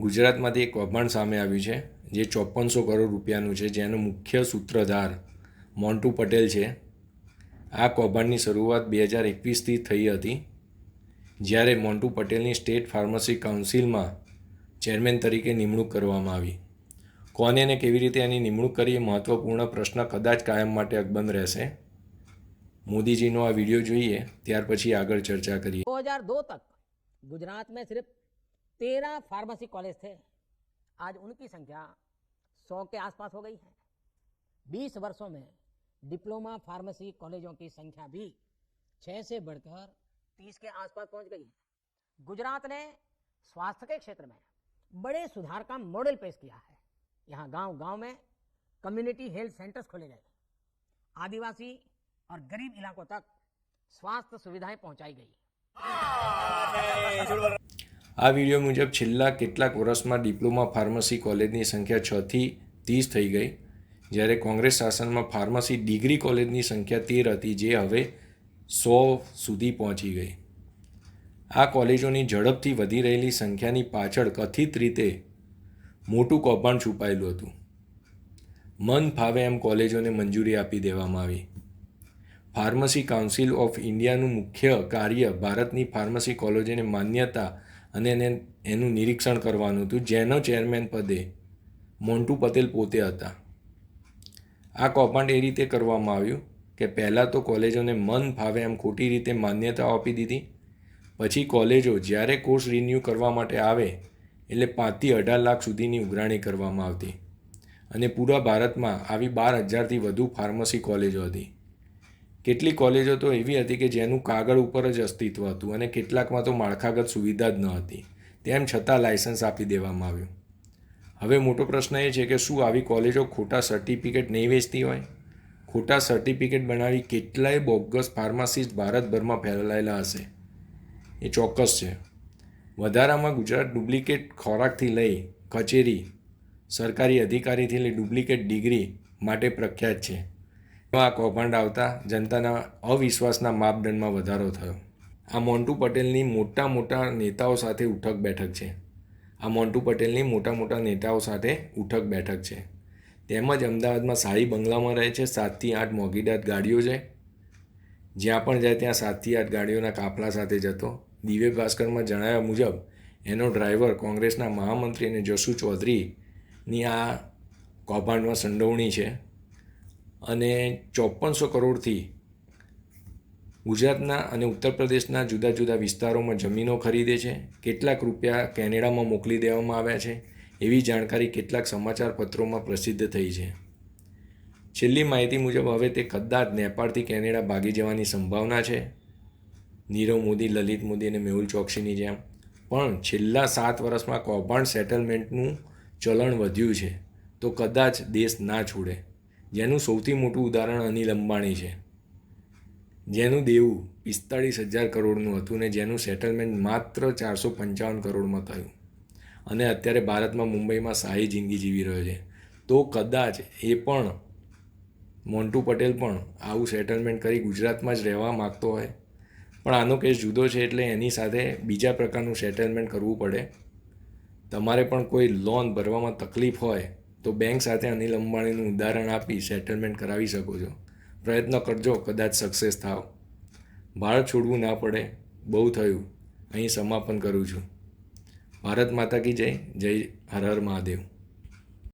ગુજરાતમાંથી એક કૌભાંડ સામે આવ્યું છે જે 5400 કરોડ રૂપિયાનું છે, જેનો મુખ્ય સૂત્રધાર મોન્ટુ પટેલ છે. આ કૌભાંડની શરૂઆત 2021થી થઈ હતી, જ્યારે મોન્ટુ પટેલની સ્ટેટ ફાર્મસી કાઉન્સિલમાં ચેરમેન તરીકે નિમણૂક કરવામાં આવી. કોને અને કેવી રીતે એની નિમણૂક કરી એ મહત્વપૂર્ણ પ્રશ્ન કદાચ કાયમ માટે અકબંધ રહેશે. મોદીજીનો આ વિડીયો જોઈએ ત્યાર પછી આગળ ચર્ચા કરીએ. 2002 तक गुजरात में सिर्फ 13 फार्मेसी कॉलेज थे. आज उनकी संख्या 100 के आसपास हो गई है. 20 वर्षों में डिप्लोमा फार्मेसी कॉलेजों की संख्या भी 6 से बढ़कर 30 के आसपास पहुंच गई है. गुजरात ने स्वास्थ्य के क्षेत्र में बड़े सुधार का मॉडल पेश किया है. यहाँ गांव-गांव में कम्युनिटी हेल्थ सेंटर्स खोले गए. आदिवासी और गरीब इलाकों तक स्वास्थ्य सुविधाएं पहुंचाई गई. આ વિડીયો મુજબ છેલ્લા કેટલાક વર્ષમાં ડિપ્લોમા ફાર્મસી કોલેજની સંખ્યા 6થી 30 થઈ ગઈ, જ્યારે કોંગ્રેસ શાસનમાં ફાર્મસી ડિગ્રી કોલેજની સંખ્યા 13 હતી, જે હવે 100 સુધી પહોંચી ગઈ. આ કોલેજોની ઝડપથી વધી રહેલી સંખ્યાની પાછળ કથિત રીતે મોટું કૌભાંડ છુપાયેલું હતું. મન ફાવે એમ કોલેજોને મંજૂરી આપી દેવામાં આવી. ફાર્મસી કાઉન્સિલ ઓફ ઇન્ડિયાનું મુખ્ય કાર્ય ભારતની ફાર્મસી કોલેજોને માન્યતા અને એનું નિરીક્ષણ કરવાનું હતું, જેનો ચેરમેન પદે મોન્ટુ પટેલ પોતે હતા. આ કૌભાંડ એ રીતે કરવામાં આવ્યું કે પહેલાં તો કોલેજોને મન ફાવે એમ ખોટી રીતે માન્યતાઓ આપી દીધી. પછી કોલેજો જ્યારે કોર્સ રિન્યૂ કરવા માટે આવે એટલે 5થી 18 લાખ સુધીની ઉઘરાણી કરવામાં આવતી, અને પૂરા ભારતમાં આવી 12,000થી વધુ ફાર્મસી કોલેજો હતી. કેટલીક કોલેજો તો એવી હતી કે જેનું કાગળ ઉપર જ અસ્તિત્વ હતું, અને કેટલાકમાં તો માળખાગત સુવિધા જ ન હતી. તેમ છતાં લાયસન્સ આપી દેવામાં આવ્યું. હવે મોટો પ્રશ્ન એ છે કે શું આવી કોલેજો ખોટા સર્ટિફિકેટ નહીં વેચતી હોય? ખોટા સર્ટિફિકેટ બનાવી કેટલાય બોગસ ફાર્માસિસ્ટ ભારતભરમાં ફેલાયેલા હશે, એ ચોક્કસ છે. વધારામાં ગુજરાત ડુપ્લિકેટ ખોરાકથી લઈ કચેરી, સરકારી અધિકારીથી લઈ ડુપ્લિકેટ ડિગ્રી માટે પ્રખ્યાત છે. આ કૌભાંડ આવતા જનતાના અવિશ્વાસના માપદંડમાં વધારો થયો. આ મોન્ટુ પટેલની મોટા નેતાઓ સાથે ઉઠક બેઠક છે. તેમજ અમદાવાદમાં શાહી બંગલામાં રહે છે. 7થી 8 મોઘીદાટ ગાડીઓ છે. જ્યાં પણ જાય ત્યાં 7થી 8 ગાડીઓના કાફલા સાથે જતો. દિવ્ય ભાસ્કરમાં જણાવ્યા મુજબ એનો ડ્રાઈવર કોંગ્રેસના મહામંત્રી અને જસુ ચૌધરીની આ કૌભાંડમાં સંડોવણી છે. અને 5400 કરોડથી ગુજરાતના અને ઉત્તર પ્રદેશના જુદા જુદા વિસ્તારોમાં જમીનો ખરીદે છે. કેટલાક રૂપિયા કેનેડામાં મોકલી દેવામાં આવ્યા છે, એવી જાણકારી કેટલાક સમાચાર પત્રોમાં પ્રસિદ્ધ થઈ છે. છેલ્લી માહિતી મુજબ હવે તે કદાચ નેપાળથી કેનેડા ભાગી જવાની સંભાવના છે. નીરવ મોદી, લલિત મોદી અને મેહુલ ચોકસીની જેમ. પણ છેલ્લા 7 વર્ષમાં કૌભાંડ સેટલમેન્ટનું ચલણ વધ્યું છે, તો કદાચ દેશ ના છોડે. જેનું સૌથી મોટું ઉદાહરણ અનિલ અંબાણી છે, જેનું દેવું 45,000 કરોડનું હતું ને જેનું સેટલમેન્ટ માત્ર 455 કરોડમાં થયું, અને અત્યારે ભારતમાં મુંબઈમાં શાહી જિંદગી જીવી રહ્યો છે. તો કદાચ એ પણ મોન્ટુ પટેલ પણ આવું સેટલમેન્ટ કરી ગુજરાતમાં જ રહેવા માગતો હોય. પણ આનો કેસ જુદો છે, એટલે એની સાથે બીજા પ્રકારનું સેટલમેન્ટ કરવું પડે. તમારે પણ કોઈ લોન ભરવામાં તકલીફ હોય તો બેંક સાથે અનિલ અંબાણીનું ઉદાહરણ આપી સેટલમેન્ટ કરાવી શકો છો. પ્રયત્ન કરજો, કદાચ સક્સેસ થાવ. ભારત છોડવું ના પડે. બહુ થયું, અહીં સમાપન કરું છું. ભારત માતા કી જય. જય હર હર મહાદેવ.